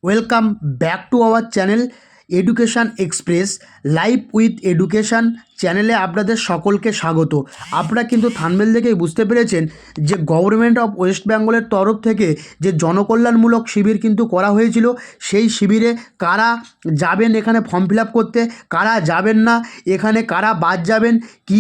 Welcome back to our channel education express live with education চ্যানেলে আপনাদের সকলকে স্বাগত। আপনারা কিন্তু থাম্বনেল দেখেই বুঝতে পেরেছেন যে গভর্নমেন্ট অফ ওয়েস্ট বেঙ্গলের তরফ থেকে যে জনকল্যাণমূলক শিবির কিন্তু করা হয়েছিল, সেই শিবিরে কারা যাবেন এখানে ফর্ম ফিল আপ করতে, কারা যাবেন না, এখানে কারা বাদ যাবেন,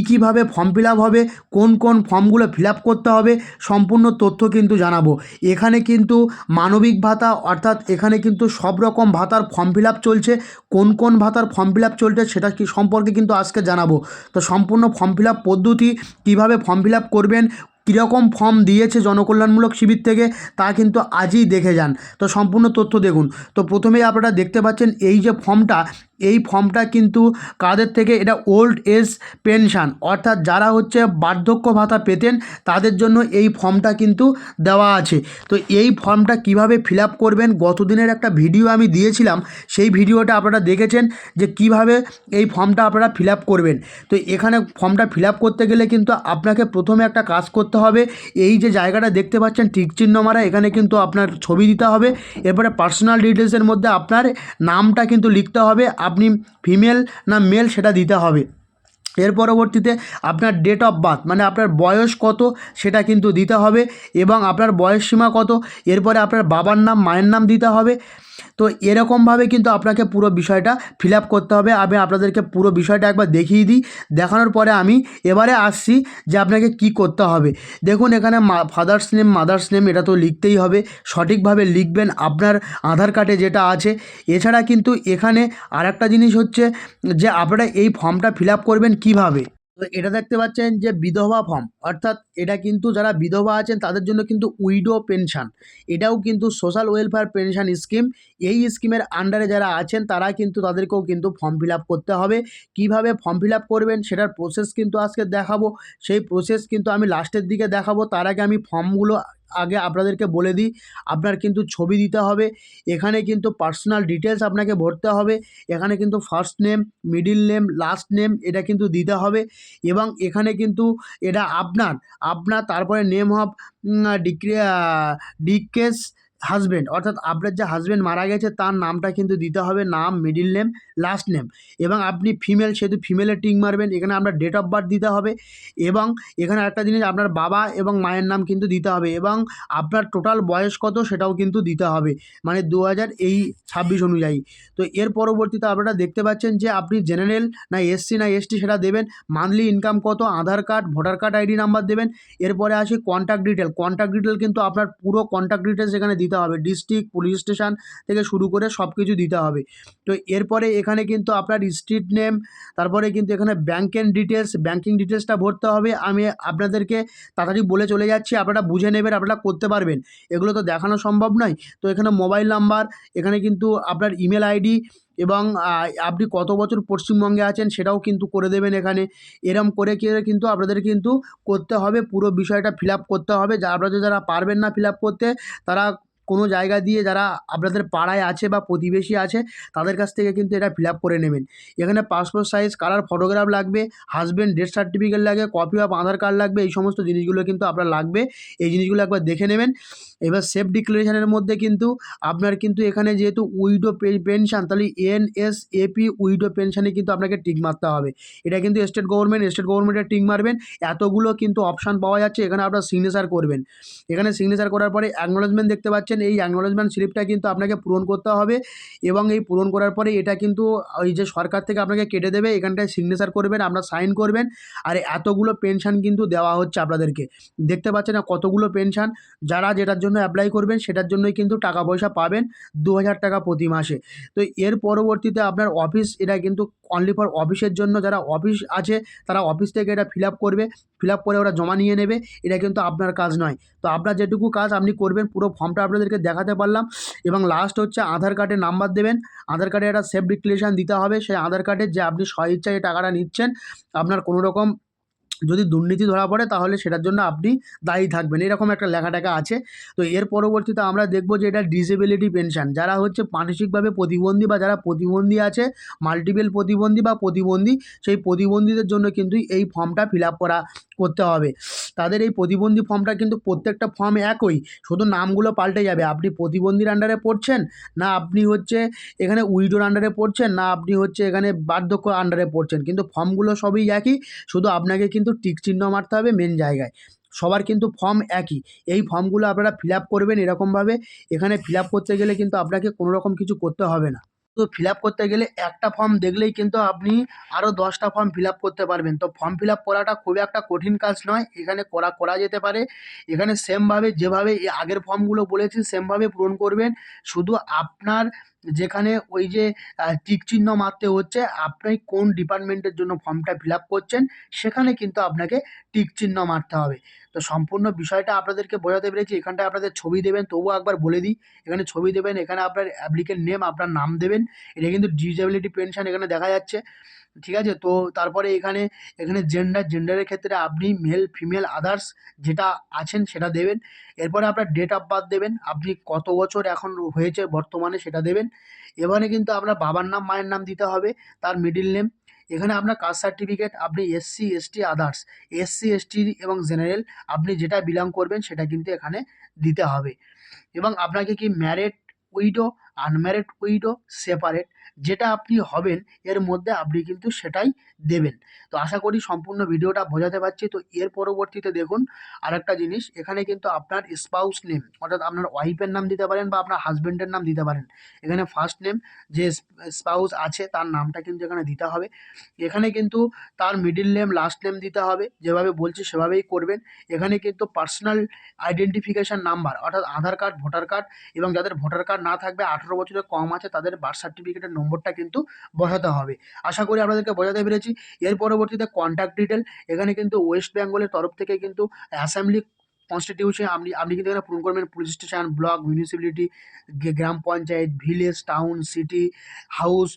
কীভাবে ফর্ম ফিল আপ হবে, কোন কোন ফর্মগুলো ফিল আপ করতে হবে, সম্পূর্ণ তথ্য কিন্তু জানাবো। এখানে কিন্তু মানবিক ভাতা অর্থাৎ এখানে কিন্তু সব রকম ভাতার ফর্ম ফিল আপ চলছে। কোন কোন ভাতার ফর্ম ফিল আপ চলছে সেটা কি সম্পর্কে কিন্তু আজকে জানাবো। তো সম্পূর্ণ ফর্ম ফিল আপ পদ্ধতি, কীভাবে ফর্ম ফিল আপ করবেন, কীরকম ফর্ম দিয়েছে জনকল্যাণমূলক শিবির থেকে, তা কিন্তু আজই দেখে যান। তো সম্পূর্ণ তথ্য দেখুন। তো প্রথমেই আপনারা দেখতে পাচ্ছেন এই যে ফর্মটা, এই ফর্মটা কিন্তু কাদের থেকে, এটা ওল্ড এজ পেনশন অর্থাৎ যারা হচ্ছে বার্ধক্য ভাতা পেতেন তাদের জন্য এই ফর্মটা কিন্তু দেওয়া আছে। তো এই ফর্মটা কিভাবে ফিল আপ করবেন, গতদিনের একটা ভিডিও আমি দিয়েছিলাম, সেই ভিডিওটা আপনারা দেখেছেন যে কিভাবে এই ফর্মটা আপনারা ফিল আপ করবেন। তো এখানে ফর্মটা ফিল আপ করতে গেলে কিন্তু আপনাকে প্রথমে একটা কাজ করতে হবে। এই যে জায়গাটা দেখতে পাচ্ছেন টিক চিহ্ন মারা, এখানে কিন্তু আপনার ছবি দিতে হবে। এরপরে পার্সোনাল ডিটেলসের মধ্যে আপনার নামটা কিন্তু লিখতে হবে, আপনি ফিমেল না মেল সেটা দিতে হবে। এর পরবর্তীতে আপনার ডেট অফ বার্থ মানে আপনার বয়স কত সেটা কিন্তু দিতে হবে, এবং আপনার বয়স সীমা কত। এরপরে আপনার বাবার নাম মায়ের নাম দিতে হবে। তো এরকমভাবে কিন্তু আপনাকে পুরো বিষয়টা ফিল আপ করতে হবে। আমি আপনাদেরকে পুরো বিষয়টা একবার দেখিয়ে দিই, দেখানোর পরে আমি এবারে আসছি যে আপনাকে কি করতে হবে। দেখুন এখানে ফাদার্স নেম মাদার্স নেম এটা তো লিখতেই হবে, সঠিকভাবে লিখবেন আপনার আধার কার্ডে যেটা আছে। এছাড়া কিন্তু এখানে আরেকটা জিনিস হচ্ছে যে আপনারা এই ফর্মটা ফিল আপ করবেন কিভাবে। তো এটা দেখতে পাচ্ছেন যে বিধবা ফর্ম, অর্থাৎ এটা কিন্তু যারা বিধবা আছেন তাদের জন্য কিন্তু উইডো পেনশন, এটাও কিন্তু সোশ্যাল ওয়েলফেয়ার পেনশন স্কিম। এই স্কিমের আন্ডারে যারা আছেন তারা কিন্তু তাদেরকেও কিন্তু ফর্ম ফিল আপ করতে হবে। কিভাবে ফর্ম ফিল আপ করবেন সেটার প্রসেস কিন্তু আজকে দেখাবো, সেই প্রসেস কিন্তু আমি লাস্টের দিকে দেখাবো। তার আগে আমি ফর্মগুলো আগে আপনাদেরকে বলে দিই। আপনার কিন্তু ছবি দিতে হবে, এখানে কিন্তু পার্সোনাল ডিটেলস আপনাকে ভরতে হবে, এখানে কিন্তু first name middle name last name এটা কিন্তু দিতে হবে, এবং এখানে কিন্তু এটা আপনার আপনার তারপরে নেম অফ ডিকেস হাজব্যান্ড, অর্থাৎ আপনার যে হাজব্যান্ড মারা গেছে তার নামটা কিন্তু দিতে হবে, নাম মিডিল নেম লাস্ট নেম। এবং আপনি ফিমেল সেহেতু ফিমেলের টিক মারবেন। এখানে আপনার ডেট অফ বার্থ দিতে হবে, এবং এখানে একটা জিনিস আপনার বাবা এবং মায়ের নাম কিন্তু দিতে হবে, এবং আপনার টোটাল বয়স কত সেটাও কিন্তু দিতে হবে, মানে 2026 অনুযায়ী। তো এর পরবর্তীতে আপনারা দেখতে পাচ্ছেন যে আপনি জেনারেল না এসসি না এসটি সেটা দেবেন, মান্থলি ইনকাম কত, Aadhaar card voter card ID number দেবেন। এরপরে আসি কন্ট্যাক্ট ডিটেল, কন্ট্যাক্ট ডিটেল কিন্তু আপনার পুরো কন্ট্যাক্ট ডিটেলস এখানে দিতে হবে, ডিস্ট্রিক্ট পুলিশ স্টেশন থেকে শুরু করে সব কিছু দিতে হবে। তো এরপরে এখানে কিন্তু আপনার স্ট্রিট নেম, তারপরে কিন্তু এখানে ব্যাংকের ডিটেলস, ব্যাংকিং ডিটেলসটা ভরতে হবে। আমি আপনাদেরকে তাড়াতাড়ি বলে চলে যাচ্ছি, আপনারা বুঝে নেবেন, আপনারা করতে পারবেন, এগুলো তো দেখানো সম্ভব নয়। তো এখানে মোবাইল নাম্বার, এখানে কিন্তু আপনার ইমেল আইডি, এবং আপনি কত বছর পশ্চিমবঙ্গে আছেন সেটাও কিন্তু করে দেবেন এখানে। এরম করে কিন্তু আপনাদের কিন্তু করতে হবে, পুরো বিষয়টা ফিল আপ করতে হবে। আপনারা যারা পারবেন না ফিল আপ করতে, তারা কোনো জায়গা দিয়ে যারা আপনাদের পাড়ায় আছে বা প্রতিবেশী আছে তাদের কাছ থেকে কিন্তু এটা ফিল আপ করে নেবেন। এখানে পাসপোর্ট সাইজ কালার ফটোগ্রাফ লাগবে, হাজব্যান্ড ডেথ সার্টিফিকেট লাগে, কপি অফ আধার কার্ড লাগবে, এই সমস্ত জিনিসগুলো কিন্তু আপনার লাগবে। এই জিনিসগুলো একবার দেখে নেবেন। এবার সেফ ডিক্লারেশনের মধ্যে কিন্তু আপনার কিন্তু এখানে যেহেতু উইডো পেনশন, তাহলে এনএসএপি উইডো পেনশনে কিন্তু আপনাকে টিক মারতে হবে। এটা কিন্তু স্টেট গভর্নমেন্টের টিক মারবেন। এতগুলো কিন্তু অপশান পাওয়া যাচ্ছে, এখানে আপনার সিগনেচার করবেন। এখানে সিগনেচার করার পরে অ্যাকনোলেজমেন্ট দেখতে পাচ্ছেন, এই অ্যাকনোলেজমেন্ট স্লিপটা কিন্তু আপনাকে পূরণ করতে হবে, এবং এই পূরণ করার পরে এটা কিন্তু ওই যে সরকার থেকে আপনাকে কেটে দেবে, এখানটায় সিগনেচার করবেন, আপনার সাইন করবেন। আর এতগুলো পেনশন কিন্তু দেওয়া হচ্ছে আপনাদেরকে, দেখতে পাচ্ছেন না কতগুলো পেনশন। যারা যেটার জন্য অ্যাপ্লাই করবেন সেটার জন্যই কিন্তু টাকা পয়সা পাবেন, 2000 টাকা প্রতি মাসে। তো এর পরবর্তীতে আপনার অফিস, এটা কিন্তু অনলি ফর অফিসের জন্য, যারা অফিস আছে তারা অফিস থেকে এটা ফিল আপ করবে, ফিল আপ করে ওরা জমা নিয়ে নেবে, এটা কিন্তু আপনার কাজ নয়। তো আপনার যেটুকু কাজ আপনি করবেন, পুরো ফর্মটা আপনাদেরকে দেখাতে পারলাম। এবং লাস্ট হচ্ছে আধার কার্ডের নাম্বার দেবেন, আধার কার্ডে একটা সেফ ডিক্লারেশন দিতে হবে, সেই আধার কার্ডের যে আপনি স্বইচ্ছায় এই টাকাটা নিচ্ছেন, আপনার কোনো রকম যদি দুর্নীতি ধরা পড়ে তাহলে সেটার জন্য আপনি দায়ী থাকবেন, এরকম একটা লেখা আছে। তো এর পরবর্তীতে আমরা দেখব যে এটা ডিসেবিলিটি পেনশন, যারা হচ্ছে মানসিকভাবে প্রতিবন্ধী বা যারা প্রতিবন্ধী আছে, মাল্টিপল প্রতিবন্ধী বা প্রতিবন্ধী, সেই প্রতিবন্ধীদের জন্য কিন্তু এই ফর্মটা ফিল আপ করতে হবে। তাদের এই প্রতিবন্ধী ফর্মটা কিন্তু প্রত্যেকটা ফর্ম একই, শুধু নামগুলো পাল্টে যাবে। আপনি প্রতিবন্ধীর আন্ডারে পড়ছেন, না আপনি হচ্ছে এখানে উইডোর আন্ডারে পড়ছেন, না আপনি হচ্ছে এখানে বার্ধক্য আন্ডারে পড়ছেন, কিন্তু ফর্মগুলো সবই একই, শুধু আপনাকে কিন্তু টিক চিহ্ন মারতে হবে মেন জায়গায়। সবার কিন্তু ফর্ম একই। এই ফর্মগুলো আপনারা ফিল আপ করবেন এরকমভাবে। এখানে ফিল আপ করতে গেলে কিন্তু আপনাকে কোনো রকম কিছু করতে হবে না। তো ফিল আপ করতে গেলে একটা ফর্ম দেখলেই কিন্তু আপনি আরও 10টা ফর্ম ফিল আপ করতে পারবেন। তো ফর্ম ফিল আপ করাটা খুব একটা কঠিন কাজ নয়, এখানে করা যেতে পারে। এখানে সেমভাবে যেভাবে এই আগের ফর্মগুলো বলেছি সেমভাবে পূরণ করবেন। শুধু আপনার যেখানে ওই যে টিক চিহ্ন মারতে হচ্ছে, আপনি কোন ডিপার্টমেন্টের জন্য ফর্মটা ফিল আপ করছেন সেখানে কিন্তু আপনাকে টিক চিহ্ন মারতে হবে। তো সম্পূর্ণ বিষয়টা আপনাদেরকে বোঝাতে পেরেছি। এখানটায় আপনাদের ছবি দেবেন, তবুও একবার বলে দিই, এখানে ছবি দেবেন, এখানে আপনার অ্যাপ্লিকেন্ট নেম, আপনার নাম দেবেন। এটা কিন্তু ডিসেবিলিটি পেনশন এখানে দেখা যাচ্ছে, ঠিক আছে? তো তারপরে এখানে জেন্ডারের ক্ষেত্রে আপনি মেল, ফিমেল, আদার্স যেটা আছেন সেটা দেবেন। এরপরে আপনার ডেট অফ বার্থ দেবেন, আপনি কত বছর এখন হয়েছে বর্তমানে সেটা দেবেন। এবারে কিন্তু আপনার বাবার নাম, মায়ের নাম দিতে হবে, তার মিডল নেম। এখানে আপনার কাস্ট সার্টিফিকেট, আপনি SC, ST, others, SC, ST এবং জেনারেল আপনি যেটা বিলং করবেন সেটা কিন্তু এখানে দিতে হবে। এবং আপনাকে কি married, widow, unmarried widow, separate যেটা আপনি হবেন এর মধ্যে আপনি কিন্তু সেটাই দেবেন। তো আশা করি সম্পূর্ণ ভিডিওটা বোঝাতে পারছি। তো এর পরবর্তীতে দেখুন আরেকটা জিনিস, এখানে কিন্তু আপনার স্পাউস নেম, অর্থাৎ আপনার ওয়াইফের নাম দিতে পারেন বা আপনার হাজব্যান্ডের নাম দিতে পারেন। এখানে ফার্স্ট নেম, যে স্পাউস আছে তার নামটা কিন্তু এখানে দিতে হবে। এখানে কিন্তু তার মিডল নেম, লাস্ট নেম দিতে হবে, যেভাবে বলছি সেভাবেই করবেন। এখানে কিন্তু পার্সোনাল আইডেন্টিফিকেশান নাম্বার, অর্থাৎ আধার কার্ড, ভোটার কার্ড, এবং যাদের ভোটার কার্ড না থাকবে, 18 বছরের কম আছে, তাদের বার্থ সার্টিফিকেটের নম্বরটা কিন্তু বসাতে হবে। আশা করি আপনাদেরকে বোঝাতে পেরেছি। এর পরবর্তীতে কন্ট্যাক্ট ডিটেল, এখানে কিন্তু ওয়েস্ট বেঙ্গলের তরফ থেকে কিন্তু অ্যাসেম্বলি কনস্টিটিউশন আপনি কিন্তু এখানে পূরণ করবেন। পুলিশ স্টেশন, ব্লক, মিউনিসিপ্যালিটি, গ্রাম panchayat, village, town, city, house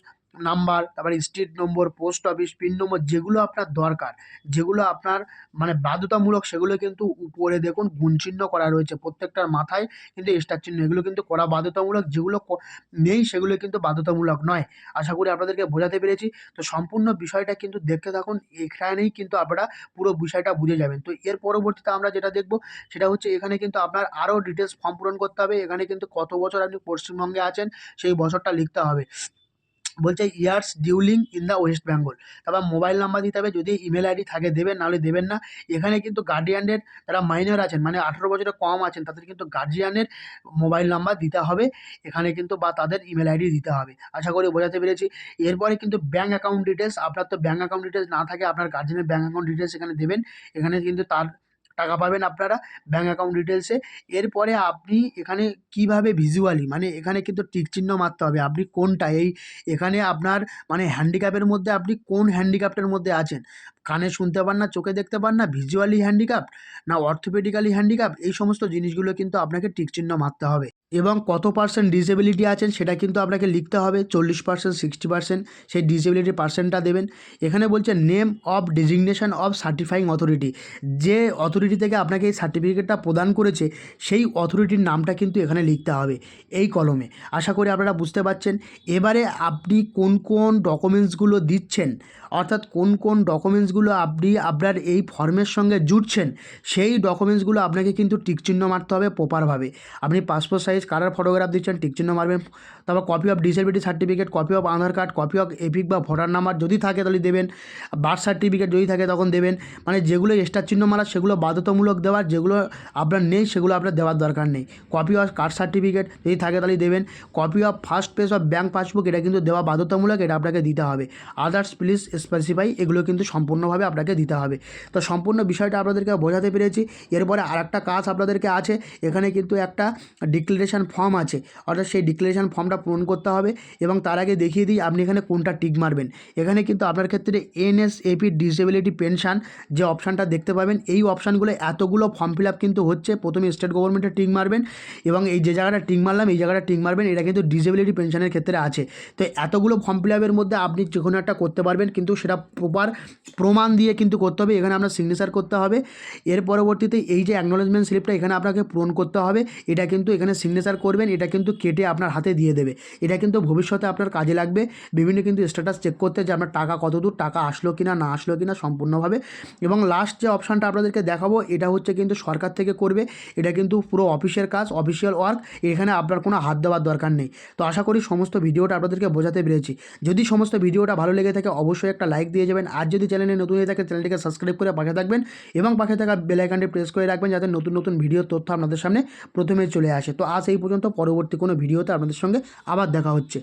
number, তারপরে street number, post office, pin number, যেগুলো আপনার দরকার, যেগুলো আপনার মানে বাধ্যতামূলক, সেগুলো কিন্তু উপরে দেখুন গুণচিহ্ন করা রয়েছে, প্রত্যেকটার মাথায় কিন্তু স্টার চিহ্ন, এগুলো কিন্তু করা বাধ্যতামূলক, যেগুলো নেই সেগুলো কিন্তু বাধ্যতামূলক নয়। আশা করি আপনাদেরকে বোঝাতে পেরেছি। তো সম্পূর্ণ বিষয়টা কিন্তু দেখতে থাকুন, এখানেই কিন্তু আপনারা পুরো বিষয়টা বুঝে যাবেন। তো এর পরবর্তীতে আমরা যেটা দেখব সেটা হচ্ছে এখানে কিন্তু আপনার আরও ডিটেলস ফর্ম পূরণ করতে হবে। এখানে কিন্তু কত বছর আপনি পশ্চিমবঙ্গে আছেন সেই বছরটা লিখতে হবে। বলছে years dwelling in the West Bengal. তারপর মোবাইল নাম্বার দিতে হবে, যদি ইমেল আইডি থাকে দেবেন, নাহলে দেবেন না। এখানে কিন্তু গার্ডিয়ানদের, যারা মাইনর আছেন মানে 18 বছরের কম আছেন, তাদের কিন্তু গার্জিয়ানের মোবাইল নাম্বার দিতে হবে এখানে কিন্তু, বা তাদের ইমেল আইডি দিতে হবে। আশা করি বোঝাতে পেরেছি। এরপরে কিন্তু ব্যাঙ্ক অ্যাকাউন্ট ডিটেলস, আপনার তো ব্যাঙ্ক অ্যাকাউন্ট ডিটেলস না থাকে, আপনার গার্জিয়ানের ব্যাঙ্ক অ্যাকাউন্ট ডিটেলস এখানে দেবেন। এখানে কিন্তু তার টাকা পাবেন আপনারা ব্যাঙ্ক অ্যাকাউন্ট ডিটেলসে। এরপরে আপনি এখানে কিভাবে ভিজুয়ালি, মানে এখানে কিন্তু টিক চিহ্ন মারতে হবে, আপনি কোনটা এখানে আপনার মানে হ্যান্ডিক্যাপের মধ্যে আপনি কোন হ্যান্ডিক্যাপটার মধ্যে আছেন, কানে শুনতে পান না, চোখে দেখতে পান না, ভিজুয়ালি হ্যান্ডিক্যাপ না অর্থোপেডিক্যালি হ্যান্ডিক্যাপ, এই সমস্ত জিনিসগুলো কিন্তু আপনাকে টিক চিহ্ন মারতে হবে। এবং কত পার্সেন্ট ডিসেবিলিটি আছেন সেটা কিন্তু আপনাকে লিখতে হবে, 40%, 60%, সেই ডিসেবিলিটি পার্সেন্টটা দেবেন। এখানে বলছে name of designation of certifying authority, যে অথরিটি থেকে আপনাকে এই সার্টিফিকেটটা প্রদান করেছে সেই অথরিটির নামটা কিন্তু এখানে লিখতে হবে এই কলমে। আশা করি আপনারা বুঝতে পারছেন। এবারে আপনি কোন কোন ডকুমেন্টসগুলো দিচ্ছেন, অর্থাৎ কোন কোন ডকুমেন্টসগুলো আপনি আপনার এই ফর্মের সঙ্গে জুড়ছেন, সেই ডকুমেন্টসগুলো আপনাকে কিন্তু টিকচিহ্ন মারতে হবে প্রপারভাবে। আপনি পাসপোর্ট সাইজ কালার ফটোগ্রাফ দিচ্ছেন, টিকচিহ্ন মারবেন। তারপর copy of disability certificate, copy of Aadhaar card, copy of epic বা ভোটার নাম্বার যদি থাকে তাহলে দেবেন, বার্থ সার্টিফিকেট যদি থাকে তখন দেবেন। মানে যেগুলো স্টার চিহ্ন মারা সেগুলো বাধ্যতামূলক দেওয়ার, যেগুলো আপনার নেই সেগুলো আপনার দেওয়ার দরকার নেই। কপি অফ কাস্ট সার্টিফিকেট যদি থাকে তাহলে দেবেন। Copy of first page of bank passbook, এটা কিন্তু দেওয়া বাধ্যতামূলক, এটা আপনাকে দিতে হবে। আদার্স প্লিজ স্পেসিফাই, এগুলো কিন্তু সম্পূর্ণভাবে আপনাকে দিতে হবে। তো সম্পূর্ণ বিষয়টা আপনাদেরকে বোঝাতে পেরেছি। এরপরে আরেকটা কাজ আপনাদেরকে আছে, এখানে কিন্তু একটা ডিক্লারেশন ফর্ম আছে, অর্থাৎ সেই ডিক্লারেশন ফর্মটা ফর্মটা পূরণ করতে হবে। এবং তার আগে দেখিয়ে দিই আপনি এখানে কোনটা টিক মারবেন। এখানে কিন্তু আপনার ক্ষেত্রে NSAP ডিসেবিলিটি পেনশন যে অপশানটা দেখতে পাবেন, এই অপশানগুলো এতগুলো ফর্ম ফিল আপ কিন্তু হচ্ছে। প্রথমে স্টেট গভর্নমেন্টে টিক মারবেন এবং এই যে জায়গাটা টিক মারলাম এই জায়গাটা টিক মারবেন, এটা কিন্তু ডিসেবিলিটি পেনশনের ক্ষেত্রে আছে। তো এতগুলো ফর্ম ফিল আপের মধ্যে আপনি যে কোনো একটা করতে পারবেন, কিন্তু সেটা প্রপার প্রমাণ দিয়ে কিন্তু করতে হবে। এখানে আপনার সিগনেচার করতে হবে। এর পরবর্তীতে এই যে অ্যাকনোলেজমেন্ট স্লিপটা এখানে আপনাকে পূরণ করতে হবে, এটা কিন্তু এখানে সিগনেচার করবেন, এটা কিন্তু কেটে আপনার হাতে দিয়ে দেবে। এটা কিন্তু ভবিষ্যতে আপনার কাজে লাগবে বিভিন্ন কিন্তু স্ট্যাটাস চেক করতে, যে আপনার টাকা কত দূর, টাকা আসলো কিনা না আসলো কিনা সম্পূর্ণভাবে। এবং লাস্ট যে অপশানটা আপনাদেরকে দেখাবো এটা হচ্ছে কিন্তু সরকার থেকে করবে, এটা কিন্তু পুরো অফিসের কাজ, অফিসিয়াল ওয়ার্ক, এখানে আপনার কোনো হাত দেওয়ার দরকার নেই। তো আশা করি সমস্ত ভিডিওটা আপনাদেরকে বোঝাতে পেরেছি। যদি সমস্ত ভিডিওটা ভালো লেগে থাকে অবশ্যই একটা লাইক দিয়ে যাবেন। আর যদি চ্যানেলে নতুন হয়ে থাকে চ্যানেলটিকে সাবস্ক্রাইব করে পাশে থাকবেন এবং পাশে থাকা বেল আইকনটি প্রেস করে রাখবেন, যাতে নতুন নতুন ভিডিওর তথ্য আপনাদের সামনে প্রথমে চলে আসে। তো আজ এই পর্যন্ত, পরবর্তী কোনো ভিডিওতে আপনাদের সঙ্গে আবার দেখা হচ্ছে।